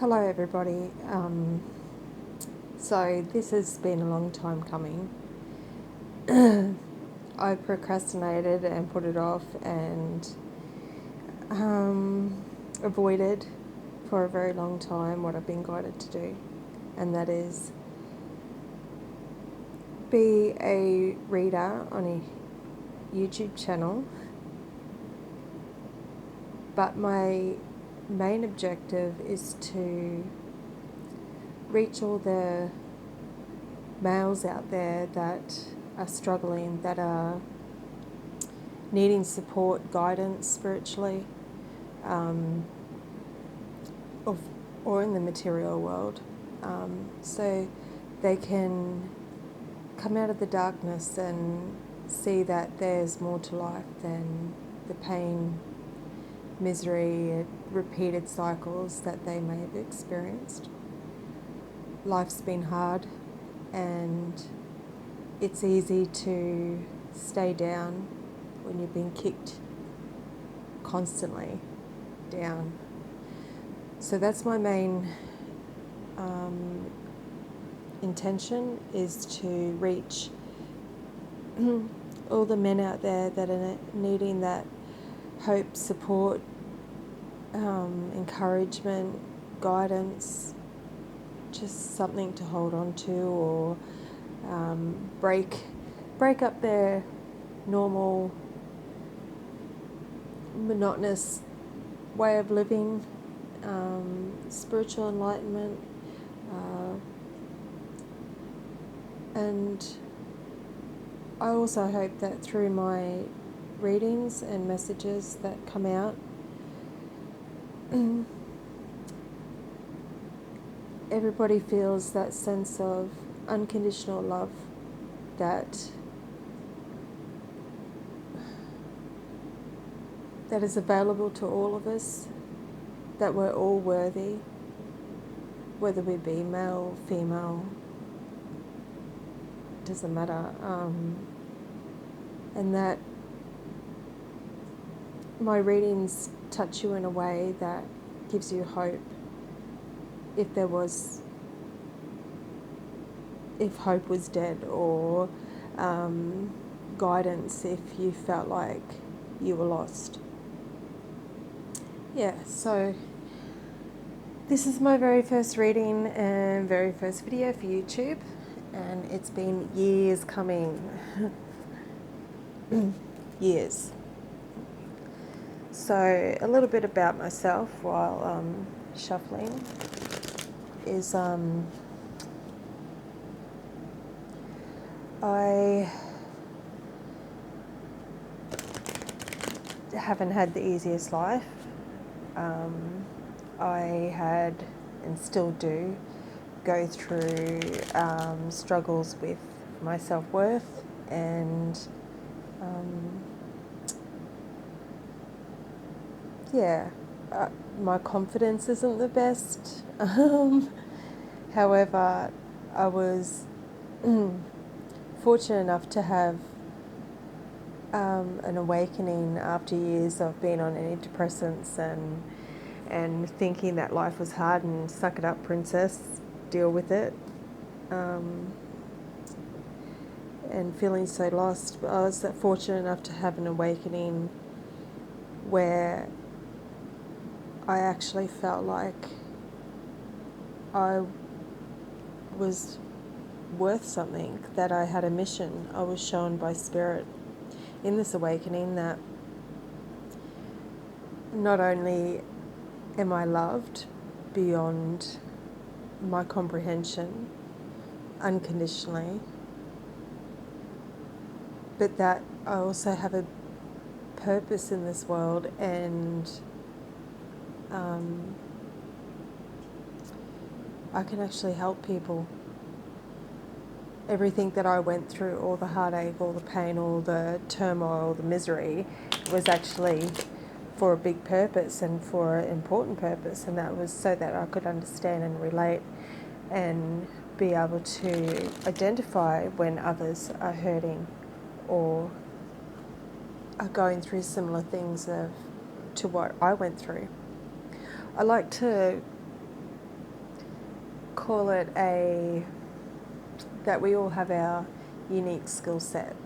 Hello everybody. So this has been a long time coming. I procrastinated and put it off and avoided for a very long time what I've been guided to do, and that is be a reader on a YouTube channel. But my main objective is to reach all the males out there that are struggling, that are needing support, guidance spiritually, or in the material world, so they can come out of the darkness and see that there's more to life than the pain, misery, repeated cycles that they may have experienced. Life's been hard, and it's easy to stay down when you've been kicked constantly down. So that's my main intention, is to reach all the men out there that are needing that hope, support, encouragement, guidance, just something to hold on to, or break up their normal monotonous way of living, spiritual enlightenment, and I also hope that through my readings and messages that come out, everybody feels that sense of unconditional love that is available to all of us, that we're all worthy, whether we be male, female, doesn't matter, and that my readings touch you in a way that gives you hope, if hope was dead, or guidance if you felt like you were lost. Yeah, so this is my very first reading and very first video for YouTube, and it's been years coming. Years. So a little bit about myself while shuffling is I haven't had the easiest life. I had, and still do, go through struggles with my self-worth, and my confidence isn't the best. However, I was fortunate enough to have an awakening after years of being on antidepressants and thinking that life was hard and suck it up, princess, deal with it, and feeling so lost. I was fortunate enough to have an awakening where I actually felt like I was worth something, that I had a mission. I was shown by Spirit in this awakening that not only am I loved beyond my comprehension unconditionally, but that I also have a purpose in this world, and I can actually help people. Everything that I went through, all the heartache, all the pain, all the turmoil, the misery, was actually for a big purpose and for an important purpose, and that was so that I could understand and relate and be able to identify when others are hurting or are going through similar things to what I went through. I like to call it that we all have our unique skill set.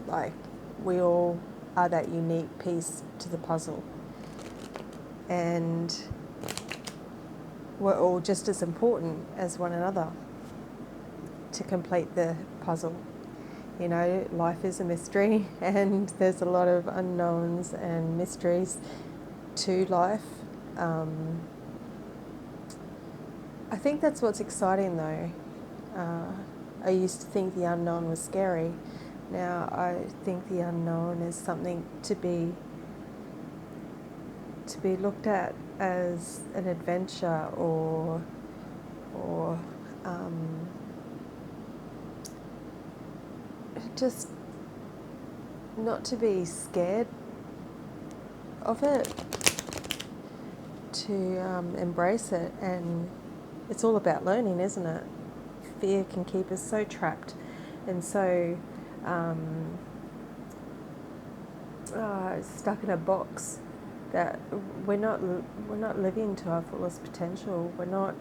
Like, we all are that unique piece to the puzzle. And we're all just as important as one another to complete the puzzle. You know, life is a mystery, and there's a lot of unknowns and mysteries to life. I think that's what's exciting though. I used to think the unknown was scary. Now I think the unknown is something to be looked at as an adventure, or just not to be scared of it, to embrace it. And it's all about learning, isn't it? Fear can keep us so trapped and so stuck in a box that we're not living to our fullest potential. We're not,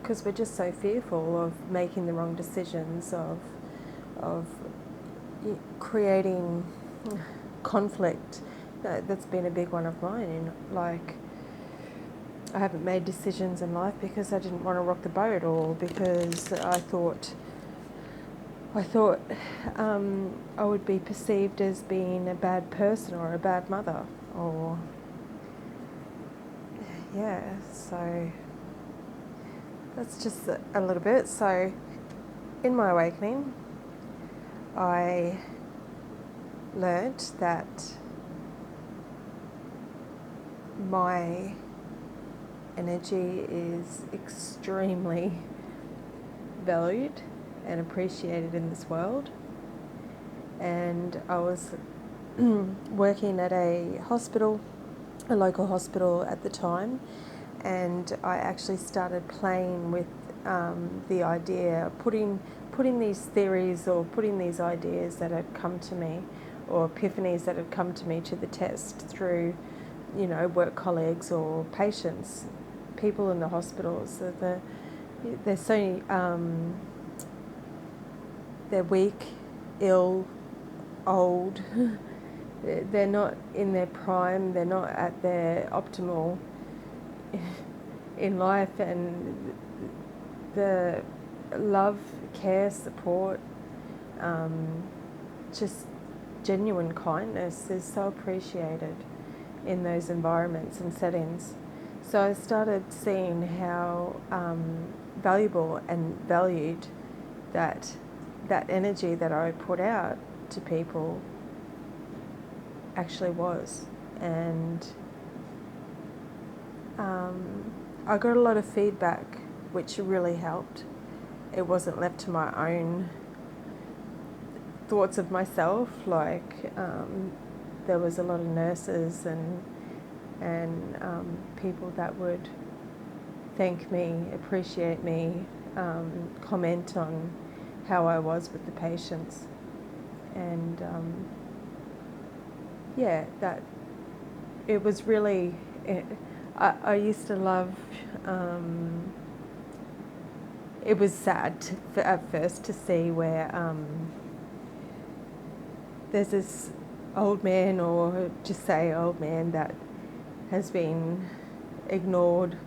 because we're just so fearful of making the wrong decisions, of creating conflict. That's been a big one of mine. Like, I haven't made decisions in life because I didn't want to rock the boat, or because I thought I would be perceived as being a bad person or a bad mother, or so that's just a little bit. So in my awakening, I learnt that my energy is extremely valued and appreciated in this world. And I was working at a hospital, a local hospital at the time, and I actually started playing with the idea, putting these theories or putting these ideas that had come to me, or epiphanies that had come to me, to the test through, you know, work colleagues or patients, people in the hospitals. They're so they're weak, ill, old. They're not in their prime. They're not at their optimal in life, and the love, care, support, just genuine kindness is so appreciated in those environments and settings. So I started seeing how valuable and valued that energy that I put out to people actually was. And I got a lot of feedback, which really helped. It wasn't left to my own thoughts of myself. Like, there was a lot of nurses and people that would thank me, appreciate me, comment on how I was with the patients. And that it was really, I used to love, it was sad at first to see where there's this old man, or just say old man, that has been ignored,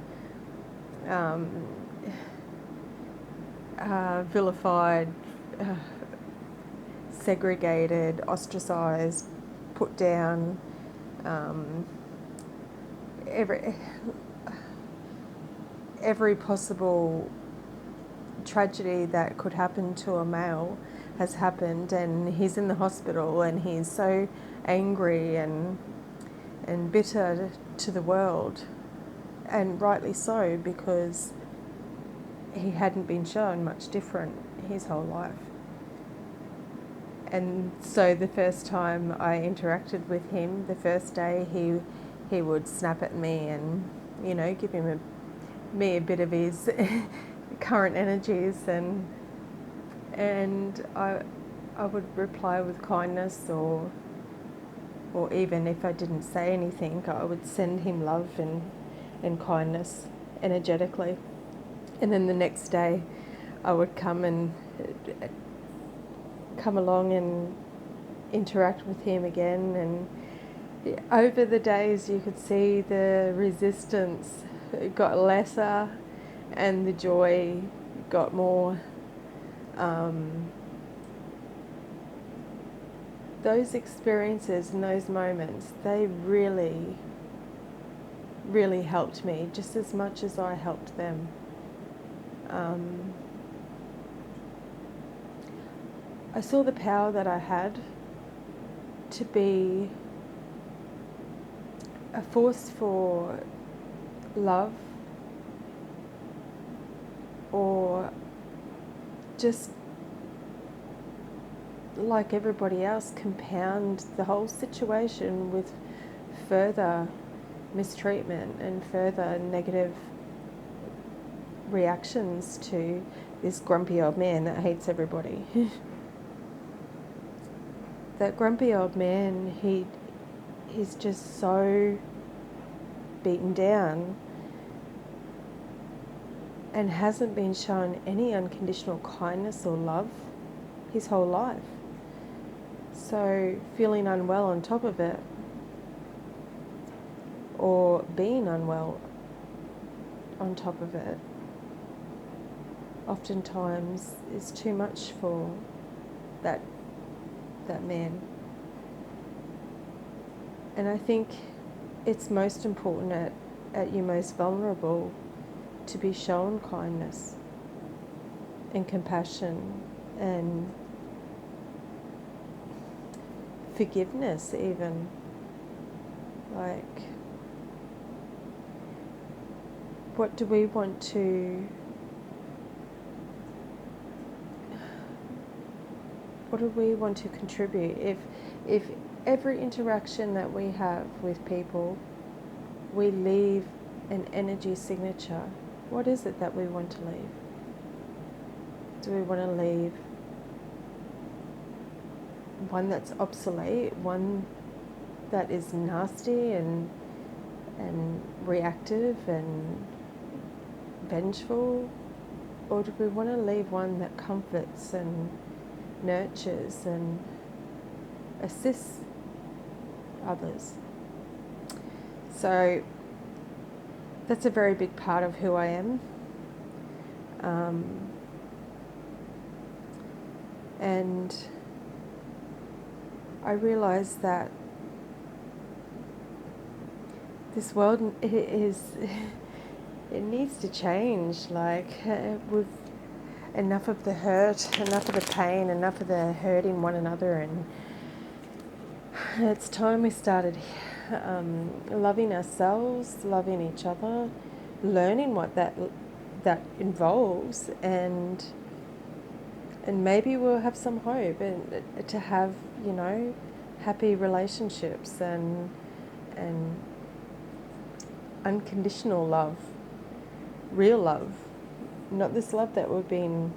vilified, segregated, ostracised, put down, every possible tragedy that could happen to a male has happened, and he's in the hospital and he's so angry and bitter to the world, and rightly so, because he hadn't been shown much different his whole life. And so the first time I interacted with him, the first day, he would snap at me and, you know, give me a bit of his current energies, and I would reply with kindness, or even if I didn't say anything, I would send him love and kindness energetically. And then the next day I would come along and interact with him again, and over the days you could see the resistance got lesser and the joy got more. Those experiences and those moments, they really, really helped me just as much as I helped them. I saw the power that I had to be a force for love, or just like everybody else compound the whole situation with further mistreatment and further negative reactions to this grumpy old man that hates everybody. That grumpy old man, he's just so beaten down and hasn't been shown any unconditional kindness or love his whole life. So feeling unwell on top of it, or being unwell on top of it, oftentimes is too much for that man. And I think it's most important at your most vulnerable to be shown kindness and compassion and forgiveness even. Like, what do we want to contribute? If every interaction that we have with people, we leave an energy signature, what is it that we want to leave? Do we want to leave one that's obsolete, one that is nasty and reactive and vengeful? Or do we want to leave one that comforts and nurtures and assists others? So that's a very big part of who I am. And I realise that this world it needs to change. Like, we've enough of the hurt, enough of the pain, enough of the hurting one another, and it's time we started loving ourselves, loving each other, learning what that involves, and maybe we'll have some hope and to have, happy relationships and unconditional love, real love, not this love that we've been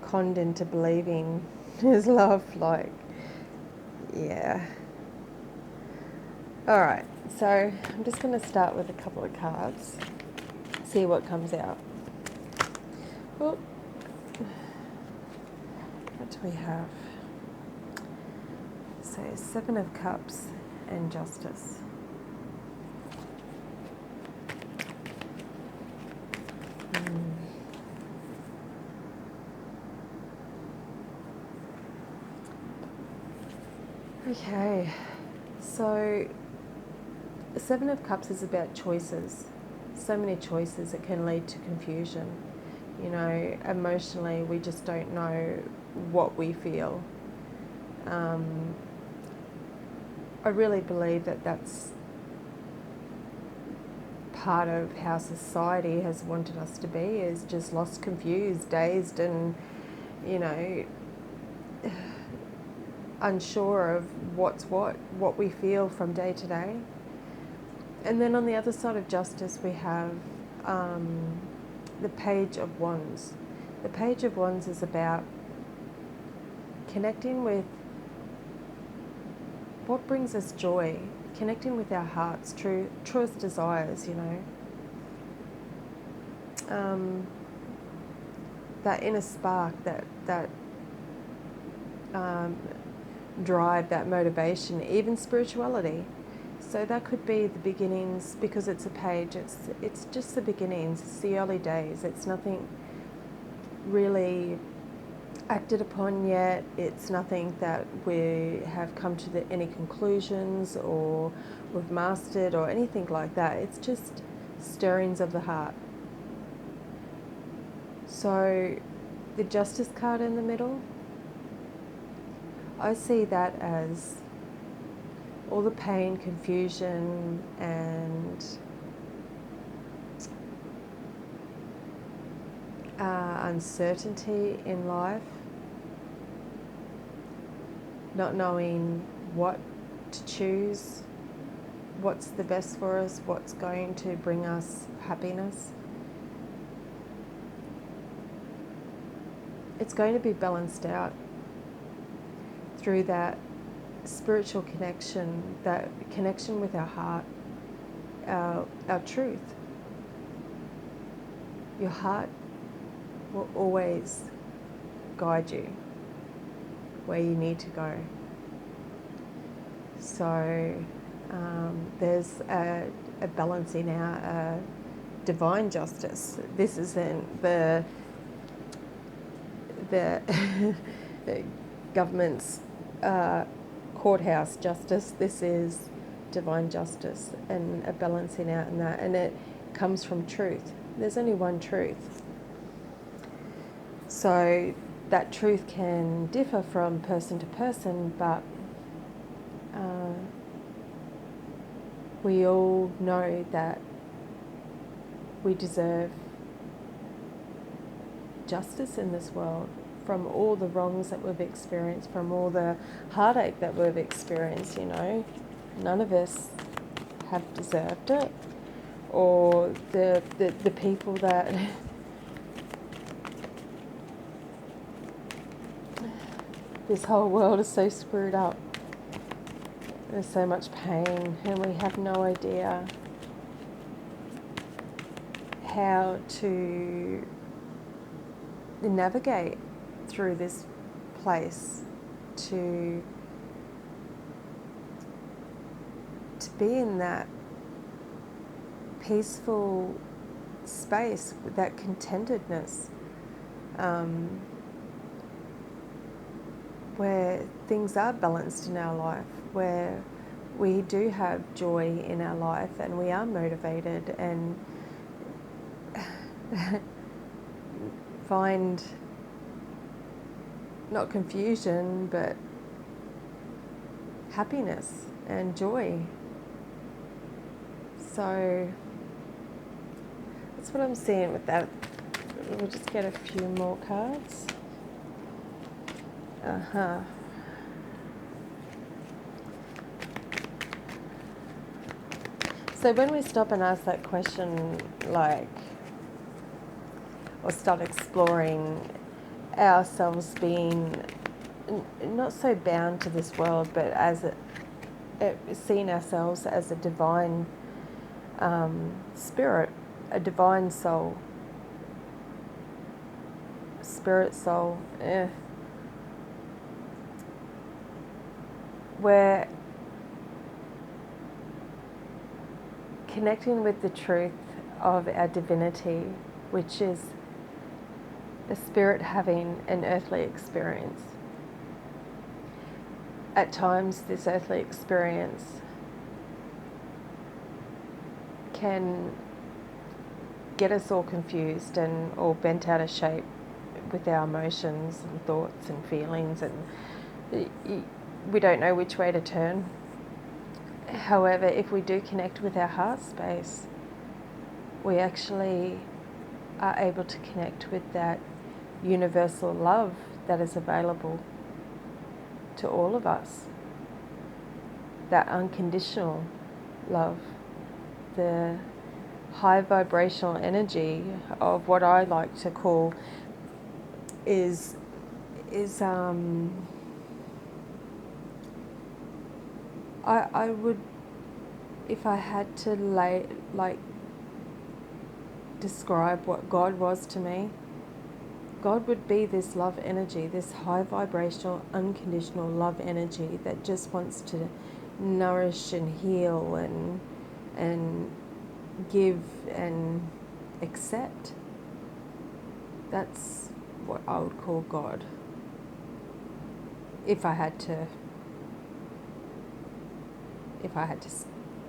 conned into believing is love. Like, yeah. All right, so I'm just going to start with a couple of cards, see what comes out. Well, what do we have? So 7 of Cups and Justice. Okay, so 7 of Cups is about choices. So many choices, it can lead to confusion. Emotionally, we just don't know what we feel. I really believe that that's part of how society has wanted us to be, is just lost, confused, dazed, and, unsure of what's what we feel from day to day. And then on the other side of Justice, we have the Page of Wands. The Page of Wands is about connecting with what brings us joy, connecting with our heart's truest desires, that inner spark, that drive, that motivation, even spirituality. So that could be the beginnings, because it's a page. It's just the beginnings. It's the early days. It's nothing really acted upon yet. It's nothing that we have come to any conclusions or we've mastered or anything like that. It's just stirrings of the heart. So the Justice card in the middle, I see that as all the pain, confusion, and uncertainty in life, not knowing what to choose, what's the best for us, what's going to bring us happiness. It's going to be balanced out through that spiritual connection, that connection with our heart, our truth. Your heart will always guide you where you need to go. So there's a balancing out divine justice. This isn't the government's courthouse justice. This is divine justice, and a balancing out in that, and it comes from truth. There's only one truth. So that truth can differ from person to person, but we all know that we deserve justice in this world, from all the wrongs that we've experienced, from all the heartache that we've experienced. None of us have deserved it, or the people that this whole world is so screwed up. There's so much pain, and we have no idea how to navigate through this place to be in that peaceful space, with that contentedness, where things are balanced in our life, where we do have joy in our life, and we are motivated and find not confusion but happiness and joy. So that's what I'm seeing with that. We'll just get a few more cards. So when we stop and ask that question, or start exploring ourselves being not so bound to this world, but as seeing ourselves as a divine spirit, a divine soul, spirit soul, we're connecting with the truth of our divinity, which is a spirit having an earthly experience. At times, this earthly experience can get us all confused and all bent out of shape with our emotions and thoughts and feelings, and we don't know which way to turn. However, if we do connect with our heart space, we actually are able to connect with that universal love that is available to all of us, that unconditional love, the high vibrational energy of what I like to call is I would, if I had to describe what God was to me, God would be this love energy, this high vibrational, unconditional love energy that just wants to nourish and heal and give and accept. That's what I would call God, if I had to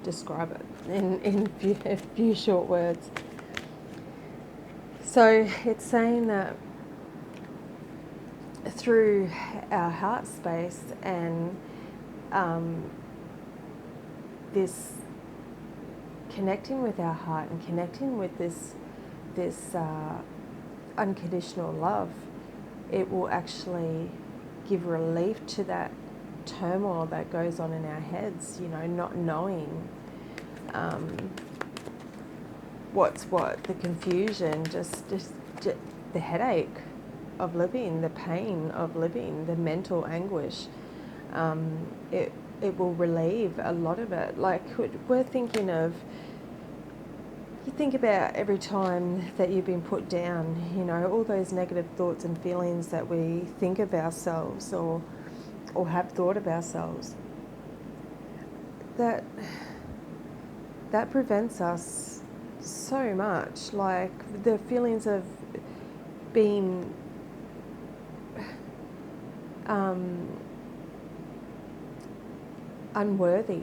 describe it in a few short words. So it's saying that through our heart space and this connecting with our heart and connecting with this unconditional love, it will actually give relief to that turmoil that goes on in our heads, not knowing what's what, the confusion, just the headache of living, the pain of living, the mental anguish. It will relieve a lot of it. Like, we're thinking of, you think about every time that you've been put down, all those negative thoughts and feelings that we think of ourselves or have thought of ourselves, that prevents us so much. Like the feelings of being unworthy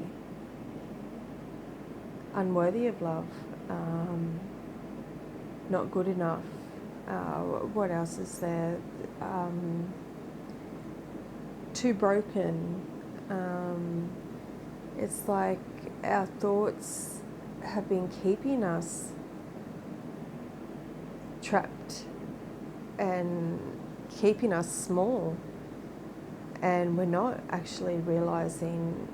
of love, not good enough. What else is there? Too broken. It's like our thoughts have been keeping us trapped and keeping us small, and we're not actually realizing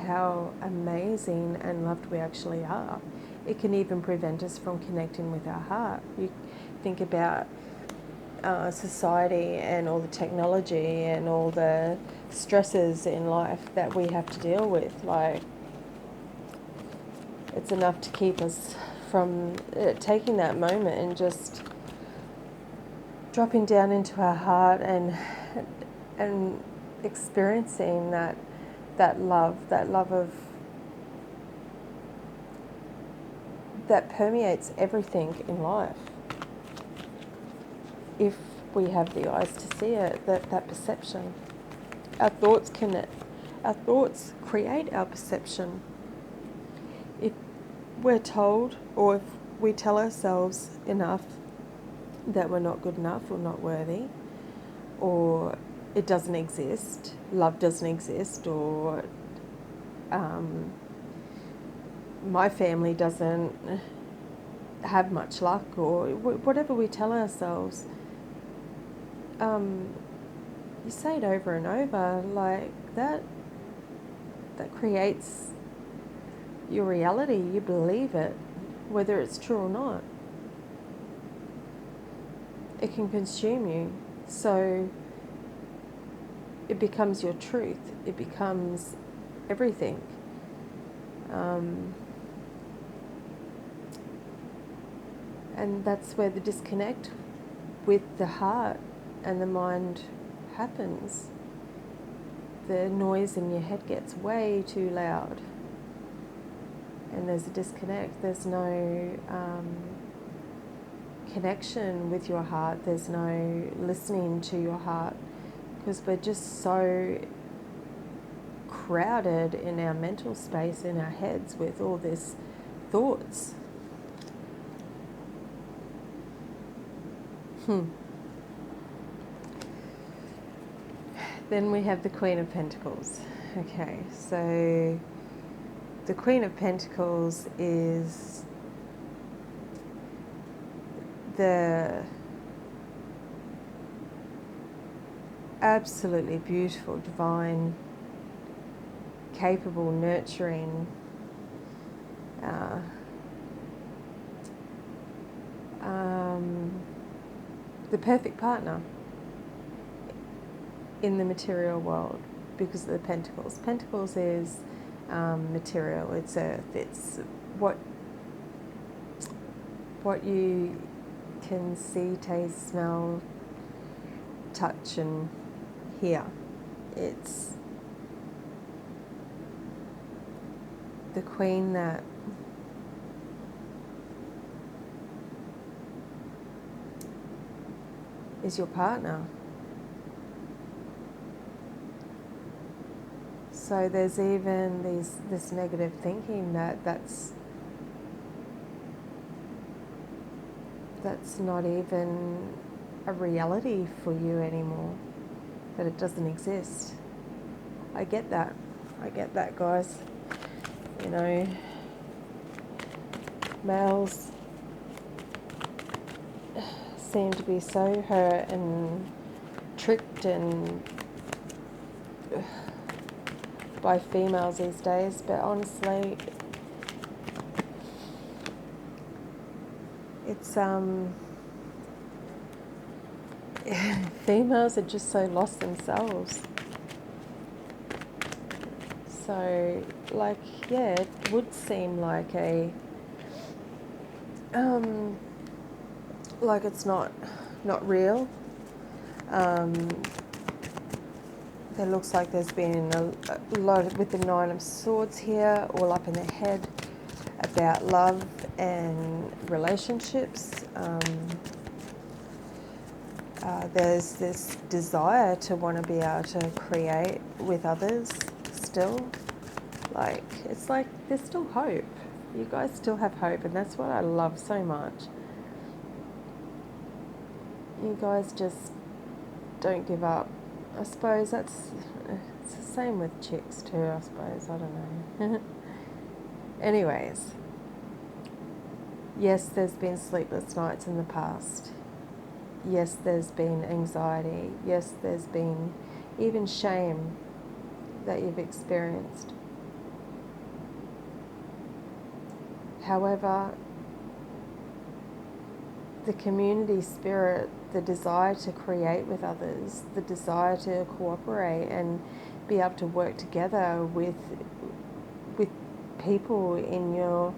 how amazing and loved we actually are. It can even prevent us from connecting with our heart. You think about society and all the technology and all the stresses in life that we have to deal with. Like, it's enough to keep us from taking that moment and just dropping down into our heart and experiencing that love of that permeates everything in life. If we have the eyes to see it, that perception. Our thoughts create our perception. If we're told, or if we tell ourselves enough that we're not good enough or not worthy, or it doesn't exist, love doesn't exist, or my family doesn't have much luck, or whatever we tell ourselves, you say it over and over, like that creates your reality. You believe it, whether it's true or not. It can consume you, so it becomes your truth. It becomes everything. And that's where the disconnect with the heart and the mind happens. The noise in your head gets way too loud, and there's a disconnect. There's no connection with your heart. There's no listening to your heart, because we're just so crowded in our mental space, in our heads, with all these thoughts. Then we have the Queen of Pentacles. Okay, so the Queen of Pentacles is the absolutely beautiful, divine, capable, nurturing, the perfect partner in the material world because of the Pentacles. Pentacles is material, it's earth, it's what what you can see, taste, smell, touch and hear. It's the queen that is your partner. So there's even this negative thinking that's not even a reality for you anymore, that it doesn't exist. I get that, guys. You know, males seem to be so hurt and tricked and by females these days, but honestly, it's females are just so lost themselves. So, like, yeah, it would seem like like it's not real. There looks like there's been a lot with the Nine of Swords here, all up in the head, about love and relationships. There's this desire to want to be able to create with others still. Like, it's like there's still hope. You guys still have hope, and that's what I love so much. You guys just don't give up. I suppose it's the same with chicks too, I suppose. I don't know. Anyways, yes, there's been sleepless nights in the past. Yes, there's been anxiety. Yes, there's been even shame that you've experienced. However, the community spirit, the desire to create with others, the desire to cooperate and be able to work together with people in your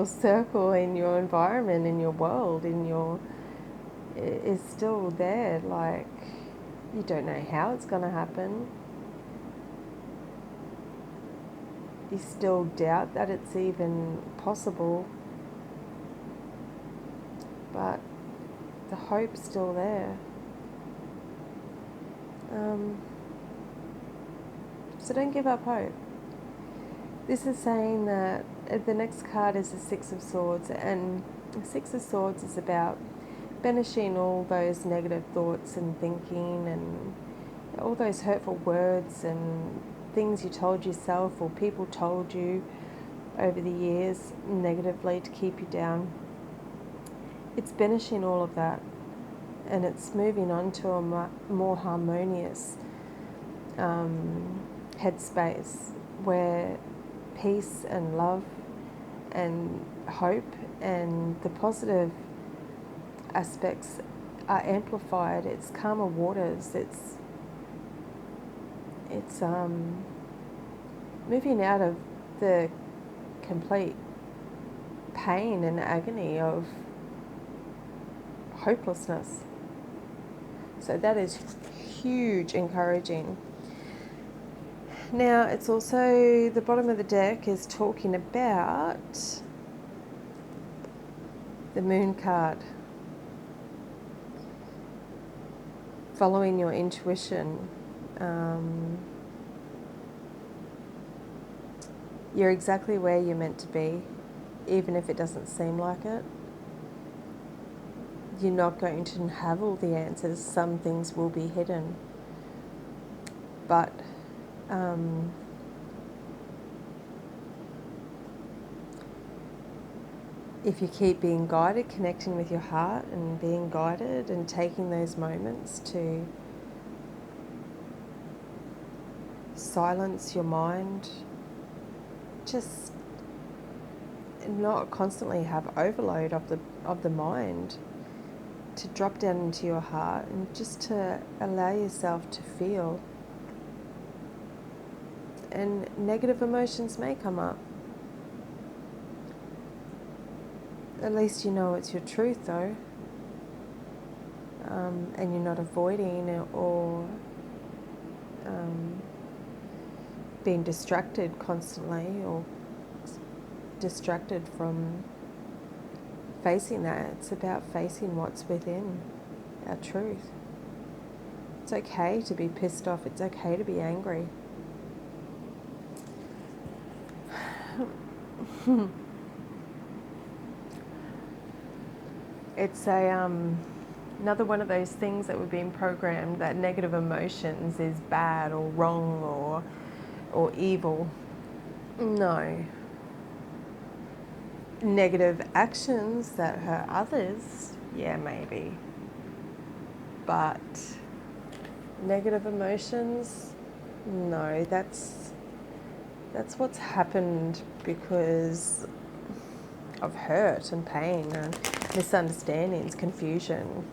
circle, in your environment, in your world, is still there. Like, you don't know how it's going to happen. You still doubt that it's even possible, but the hope's still there. So don't give up hope. This is saying that the next card is the Six of Swords, and the Six of Swords is about banishing all those negative thoughts and thinking and all those hurtful words and things you told yourself or people told you over the years negatively to keep you down. It's banishing all of that, and it's moving on to a more harmonious headspace where peace and love and hope and the positive aspects are amplified. It's calmer waters. It's moving out of the complete pain and agony of hopelessness. So that is huge encouraging. Now, it's also, the bottom of the deck is talking about the Moon card. Following your intuition. You're exactly where you're meant to be, even if it doesn't seem like it. You're not going to have all the answers. Some things will be hidden. But if you keep being guided, connecting with your heart and being guided and taking those moments to silence your mind, just not constantly have overload of the mind, to drop down into your heart and just to allow yourself to feel. And negative emotions may come up. At least you know it's your truth, though, and you're not avoiding it or being distracted constantly or distracted from facing that. It's about facing what's within our truth. It's okay to be pissed off. It's okay to be angry. It's another one of those things that we've been programmed that negative emotions is bad or wrong or evil. No. Negative actions that hurt others, yeah, maybe. But negative emotions, no, that's what's happened because of hurt and pain and misunderstandings, confusion.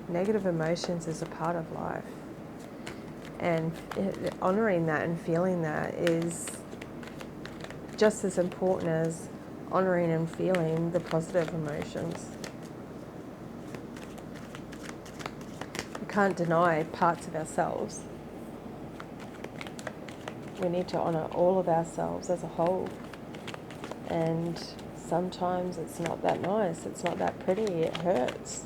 Negative emotions is a part of life, and honouring that and feeling that is just as important as honouring and feeling the positive emotions. We can't deny parts of ourselves. We need to honour all of ourselves as a whole. And sometimes it's not that nice, it's not that pretty, it hurts.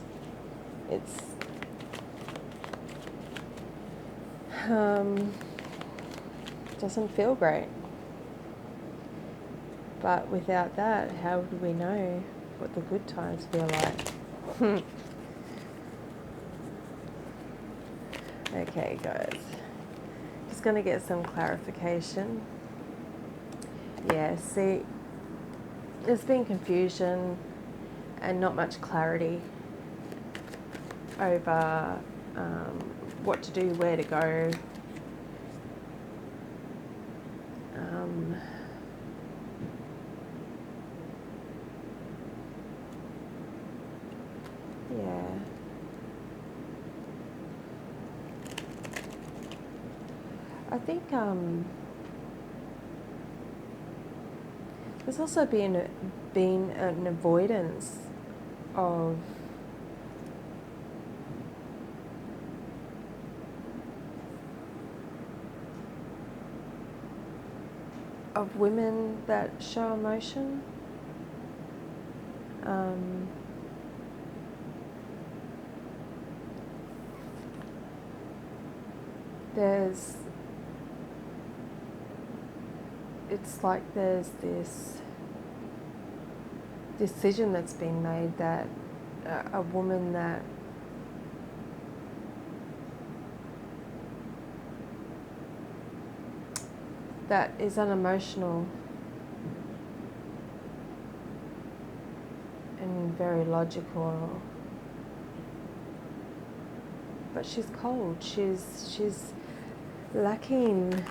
Doesn't feel great. But without that, how would we know what the good times feel like? Okay, guys. Just going to get some clarification. Yeah, see, there's been confusion and not much clarity over what to do, where to go. Yeah. I think there's also been an avoidance of women that show emotion. It's like there's this decision that's been made that a woman that is unemotional and very logical, but she's cold. She's lacking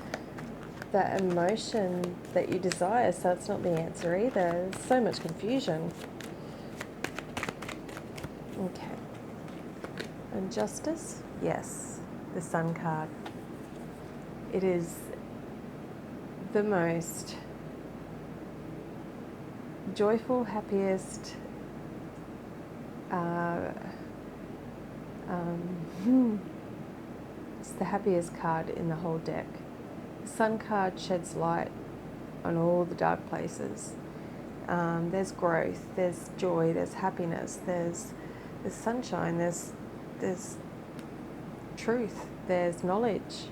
that emotion that you desire, so it's not the answer either. There's so much confusion. Okay. And justice? Yes, the Sun card. It is the most joyful, happiest, it's the happiest card in the whole deck. The Sun card sheds light on all the dark places. There's growth, there's joy, there's happiness, there's sunshine, there's truth, there's knowledge.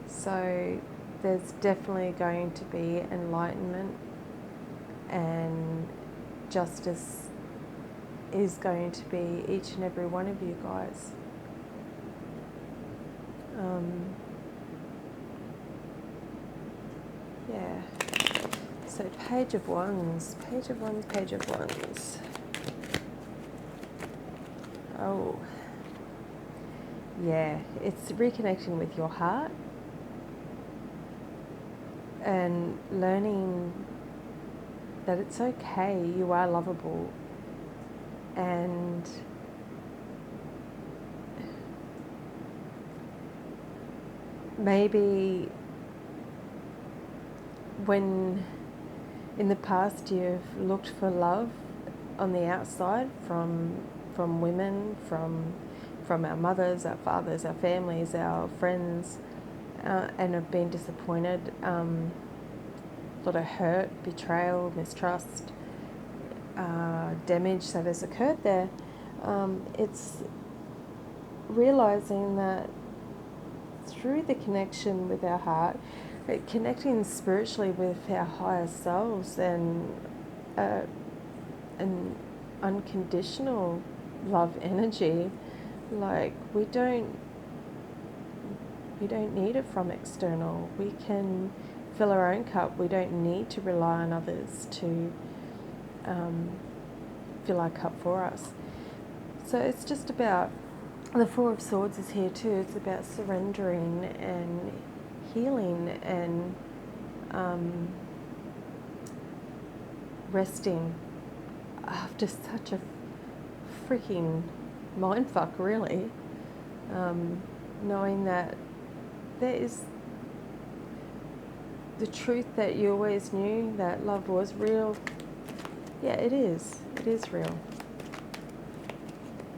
So there's definitely going to be enlightenment, and justice is going to be each and every one of you guys. Yeah. So Page of Wands, Page of Wands, Page of Wands. Oh. Yeah, it's reconnecting with your heart and learning that it's okay, you are lovable, and maybe when in the past you've looked for love on the outside from women, from our mothers, our fathers, our families, our friends, and have been disappointed. A lot of hurt, betrayal, mistrust, damage that has occurred there. It's realizing that through the connection with our heart, connecting spiritually with our higher selves and an unconditional love energy, like we don't need it from external. We can fill our own cup. We don't need to rely on others to fill our cup for us. So it's just about, the Four of Swords is here too. It's about surrendering and healing and resting after such a freaking mindfuck, really. Knowing that there is the truth that you always knew, that love was real. Yeah, it is. It is real.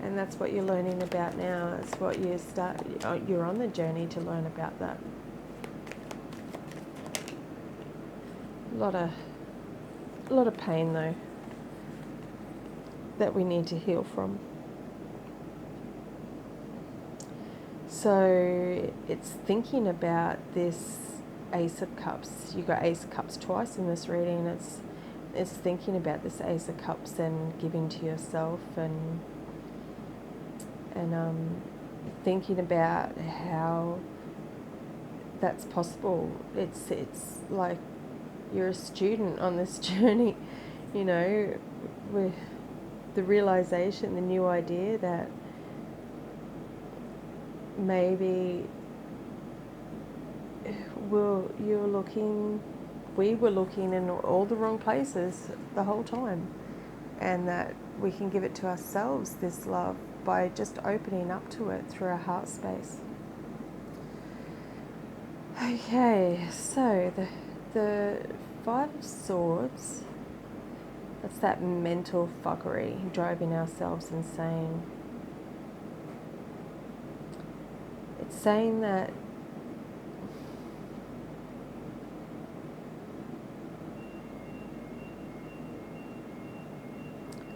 And that's what you're learning about now. It's what you're on the journey to learn about that. A lot of pain though that we need to heal from. So it's thinking about this Ace of Cups. You got Ace of Cups twice in this reading. It's thinking about this Ace of Cups and giving to yourself and thinking about how that's possible. It's like you're a student on this journey, you know, with the realization, the new idea that maybe we were looking in all the wrong places the whole time, and that we can give it to ourselves, this love, by just opening up to it through our heart space. Okay, so the Five of Swords, that's that mental fuckery, driving ourselves insane. It's saying that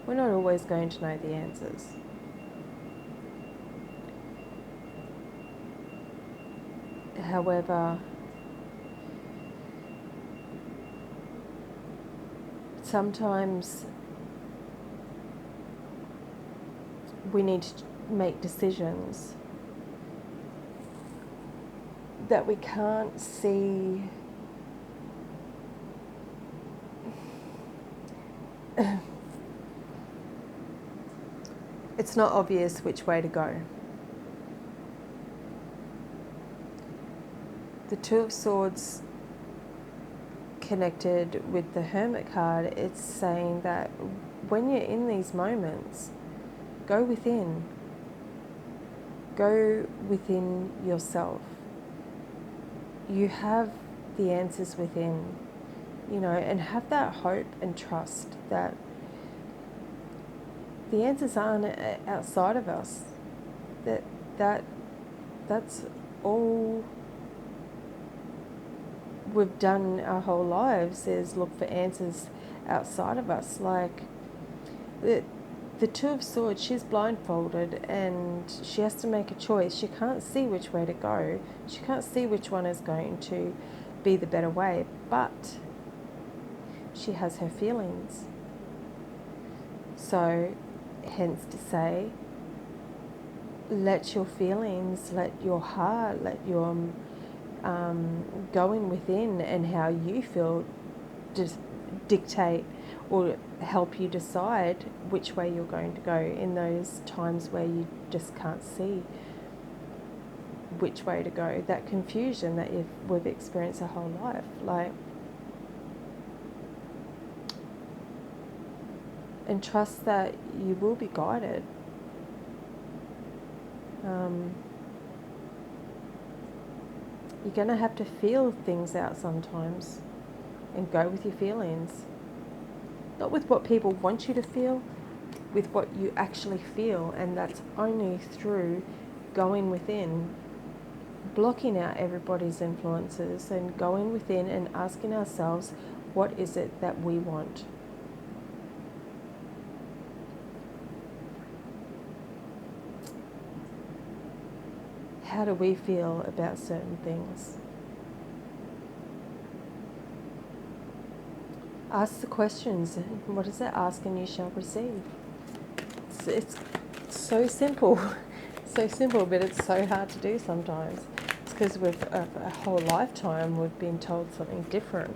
we're not always going to know the answers. However, sometimes we need to make decisions that we can't see. It's not obvious which way to go. The Two of Swords connected with the Hermit card, it's saying that when you're in these moments, go within. Go within yourself. You have the answers within, you know, and have that hope and trust that the answers aren't outside of us. That's all we've done our whole lives, is look for answers outside of us. Like the Two of Swords, she's blindfolded and she has to make a choice. She can't see which way to go. She can't see which one is going to be the better way, but she has her feelings. So, hence to say, let your feelings, let your heart, let your going within and how you feel just dictate or help you decide which way you're going to go in those times where you just can't see which way to go. That confusion that we've experienced our whole life. Like, and trust that you will be guided. You're going to have to feel things out sometimes and go with your feelings. Not with what people want you to feel, with what you actually feel. And that's only through going within, blocking out everybody's influences and going within and asking ourselves, what is it that we want? How do we feel about certain things? Ask the questions. What is it? Ask and you shall receive. It's so simple. So simple, but it's so hard to do sometimes. It's because we've a whole lifetime we've been told something different.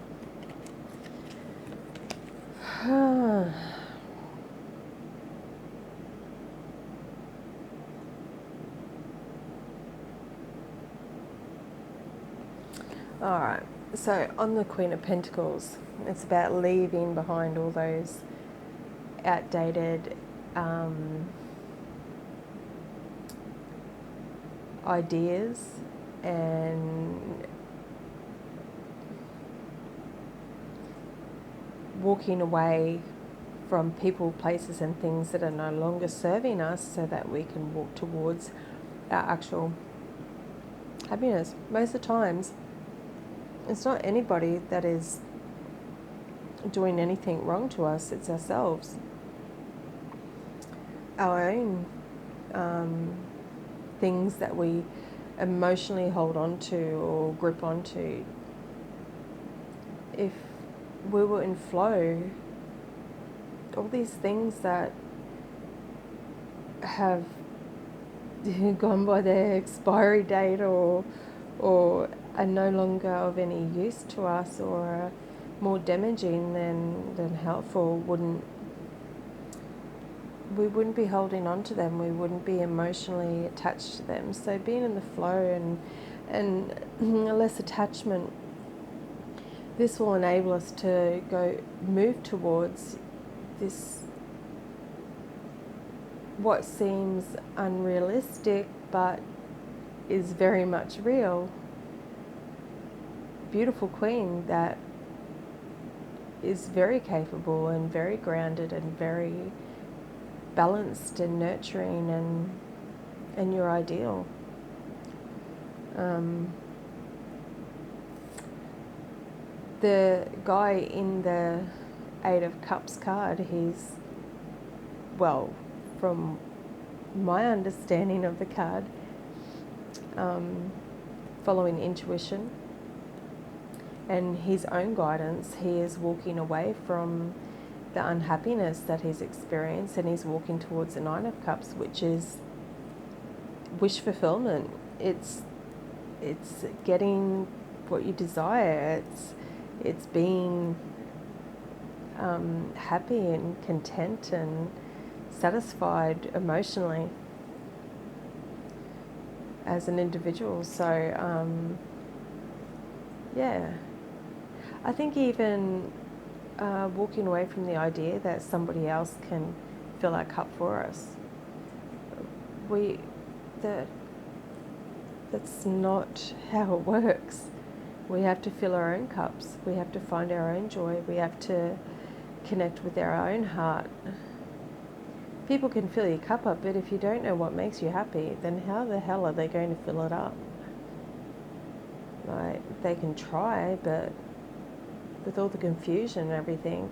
Alright, so on the Queen of Pentacles, it's about leaving behind all those outdated ideas and walking away from people, places and things that are no longer serving us so that we can walk towards our actual happiness. Most of the times, it's not anybody that is doing anything wrong to us, it's ourselves. Our own things that we emotionally hold on to or grip onto. If we were in flow, all these things that have gone by their expiry date or are no longer of any use to us or are more damaging than helpful, we wouldn't be holding on to them, we wouldn't be emotionally attached to them. So being in the flow and less attachment, this will enable us to move towards this, what seems unrealistic but is very much real, beautiful queen that is very capable and very grounded and very balanced and nurturing and your ideal. The guy in the Eight of Cups card, he's, well, from my understanding of the card, following intuition and his own guidance, he is walking away from the unhappiness that he's experienced and he's walking towards the Nine of Cups, which is wish fulfillment. It's getting what you desire. It's being happy and content and satisfied emotionally as an individual. So yeah, I think even walking away from the idea that somebody else can fill our cup for us, that's not how it works. We have to fill our own cups. We have to find our own joy. We have to connect with our own heart. People can fill your cup up, but if you don't know what makes you happy, then how the hell are they going to fill it up? Like, they can try, but with all the confusion and everything,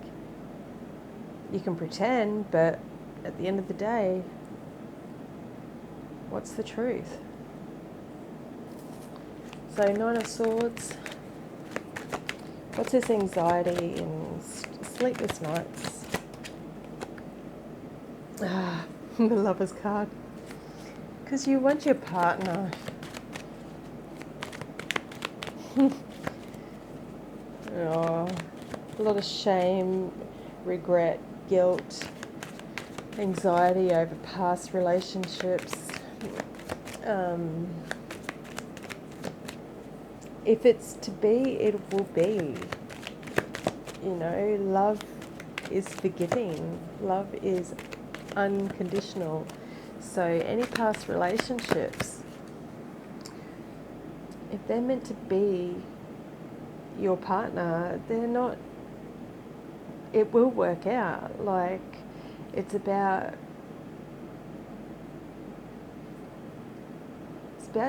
you can pretend, but at the end of the day, what's the truth? So Nine of Swords, what's this anxiety and sleepless nights? The Lover's card. Because you want your partner. Oh, a lot of shame, regret, guilt, anxiety over past relationships. If it's to be, it will be. You know, love is forgiving. Love is unconditional. So any past relationships, if they're meant to be your partner, they're not, it will work out. Like, it's about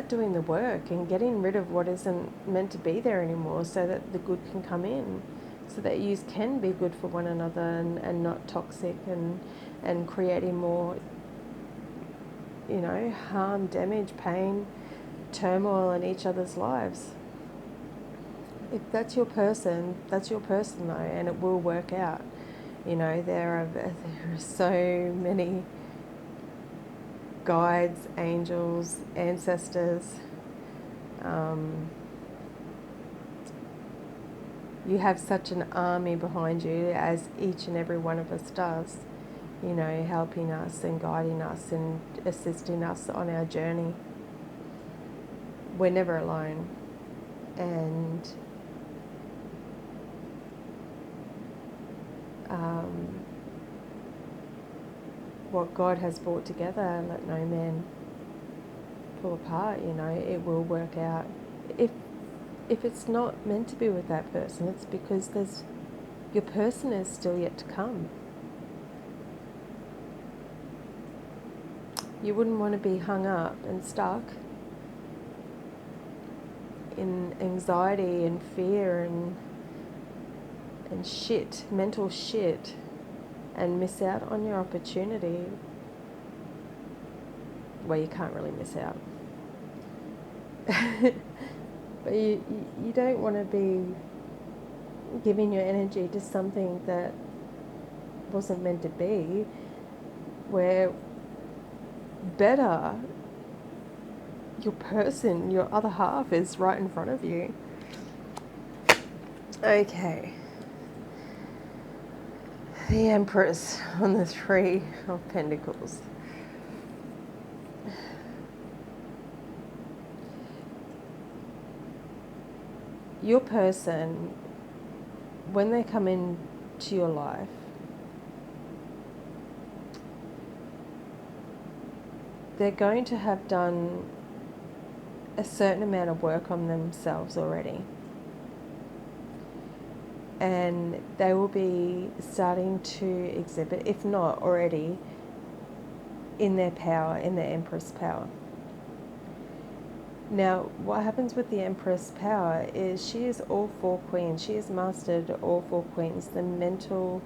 doing the work and getting rid of what isn't meant to be there anymore, so that the good can come in, so that you can be good for one another and not toxic and creating more, harm, damage, pain, turmoil in each other's lives. If that's your person though, and it will work out. There are so many guides, angels, ancestors. You have such an army behind you, as each and every one of us does, helping us and guiding us and assisting us on our journey. We're never alone. And what God has brought together, let no man pull apart. It will work out. If it's not meant to be with that person, it's because your person is still yet to come. You wouldn't want to be hung up and stuck in anxiety and fear and shit, mental shit, and miss out on your opportunity. Well, you can't really miss out. But you don't want to be giving your energy to something that wasn't meant to be, where better your person, your other half, is right in front of you. Okay. The Empress on the Three of Pentacles. Your person, when they come into your life, they're going to have done a certain amount of work on themselves already. And they will be starting to exhibit, if not already, in their power, in their Empress power. Now, what happens with the Empress power is she is all four queens. She has mastered all four queens, the mental,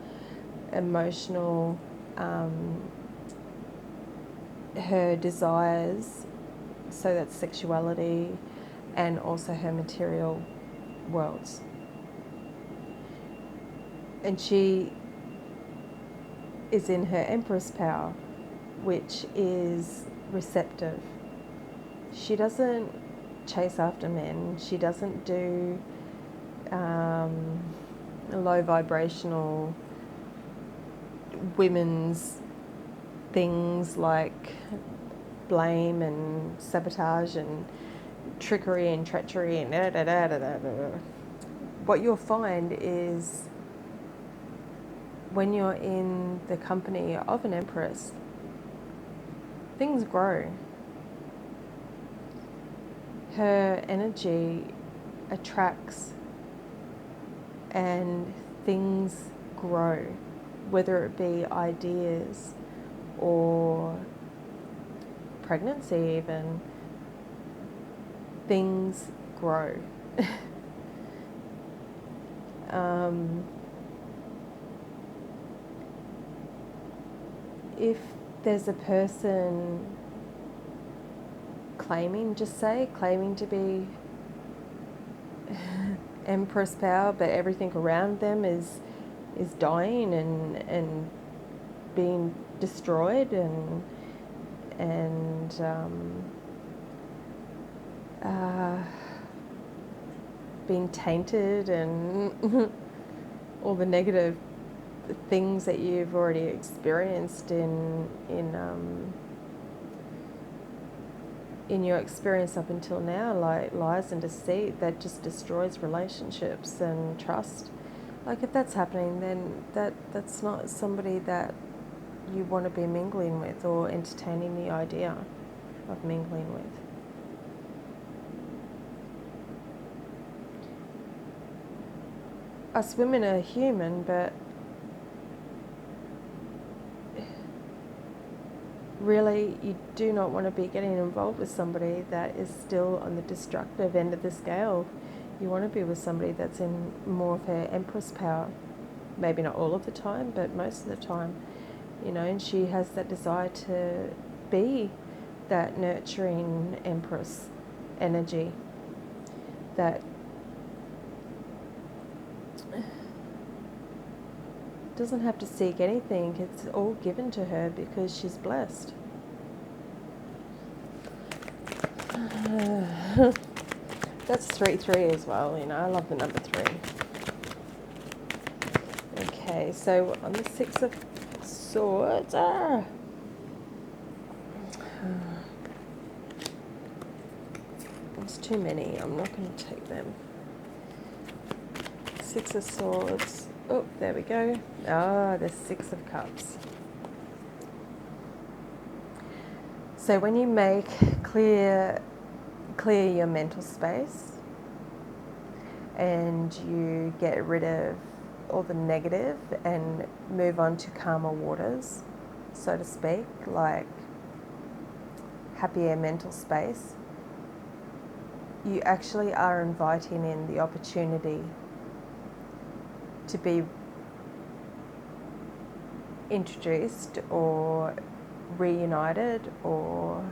emotional, her desires, so that's sexuality, and also her material worlds. And she is in her Empress power, which is receptive. She doesn't chase after men. She doesn't do low vibrational women's things like blame and sabotage and trickery and treachery and da, da, da, da, da, da. What you'll find is when you're in the company of an Empress, things grow. Her energy attracts and things grow, whether it be ideas or pregnancy even, things grow. If there's a person claiming to be Empress power, but everything around them is dying and being destroyed and being tainted and all the negative things that you've already experienced in your experience up until now, like lies and deceit, that just destroys relationships and trust. Like, if that's happening, then that's not somebody that you want to be mingling with or entertaining the idea of mingling with. us women are human, but really you do not want to be getting involved with somebody that is still on the destructive end of the scale. You want to be with somebody that's in more of her Empress power. Maybe not all of the time, but most of the time, you know, and she has that desire to be that nurturing Empress energy that doesn't have to seek anything. It's all given to her because she's blessed. That's 3-3 as well, you know, I love the number 3. Okay, so on the 6 of Swords, there's too many, I'm not going to take them. 6 of Swords, oh, there we go. The 6 of Cups. So when you make clear your mental space and you get rid of all the negative and move on to calmer waters, so to speak, like happier mental space, you actually are inviting in the opportunity to be introduced or reunited or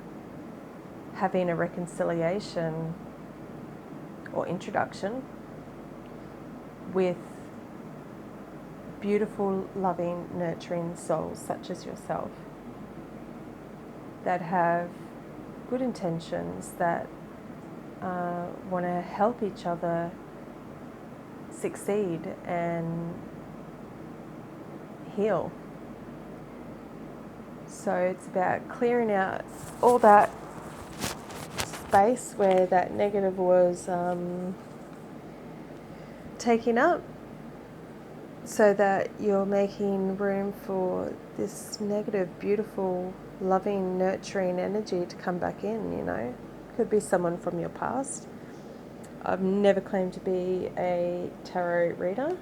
having a reconciliation or introduction with beautiful, loving, nurturing souls such as yourself that have good intentions, that want to help each other succeed and heal. So it's about clearing out all that space where that negative was taken up, so that you're making room for this negative, beautiful, loving, nurturing energy to come back in, you know. Could be someone from your past. I've never claimed to be a tarot reader.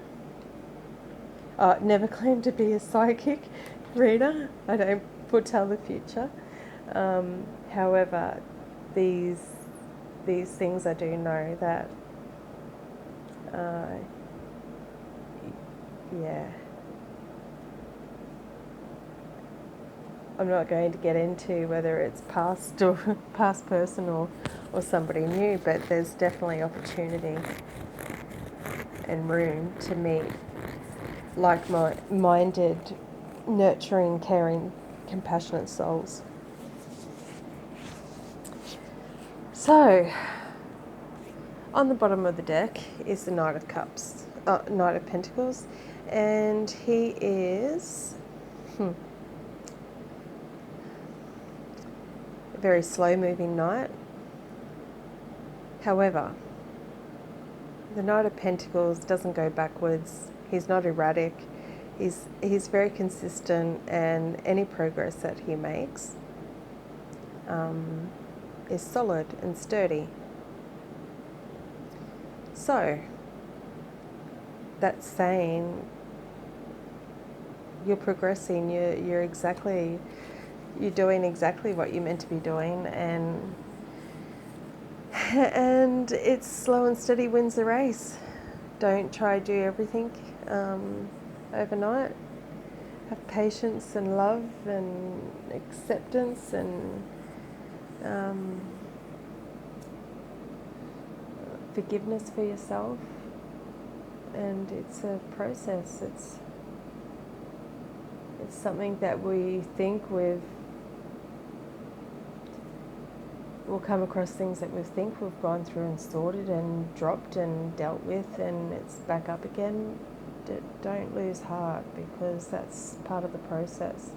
Never claimed to be a psychic reader. I don't foretell the future. However, these things I do know that, I'm not going to get into whether it's past or past person or somebody new, but there's definitely opportunity and room to meet like-minded, nurturing, caring, compassionate souls. So, on the bottom of the deck is the Knight of Cups, Knight of Pentacles, and he is a very slow-moving knight. However, the Knight of Pentacles doesn't go backwards. He's not erratic. He's very consistent, and any progress that he makes is solid and sturdy. So, that's saying you're progressing, you're doing exactly what you're meant to be doing, and it's slow and steady wins the race. Don't try to do everything overnight. Have patience and love and acceptance and forgiveness for yourself, and it's a process. It's something that we think we'll come across things that we think we've gone through and sorted and dropped and dealt with, and it's back up again. Don't lose heart, because that's part of the process.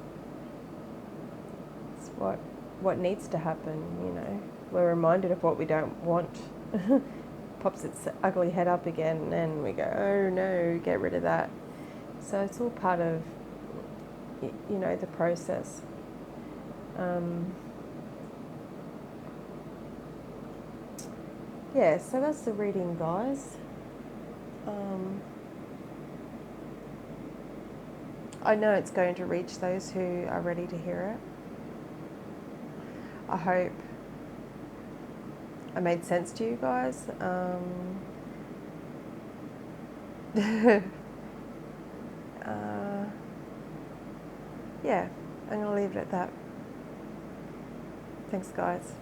It's what needs to happen, you know. We're reminded of what we don't want. Pops its ugly head up again, and we go, oh no, get rid of that. So it's all part of, you know, the process. Yeah, so that's the reading, guys. I know it's going to reach those who are ready to hear it. I hope I made sense to you guys. Yeah, I'm going to leave it at that. Thanks, guys.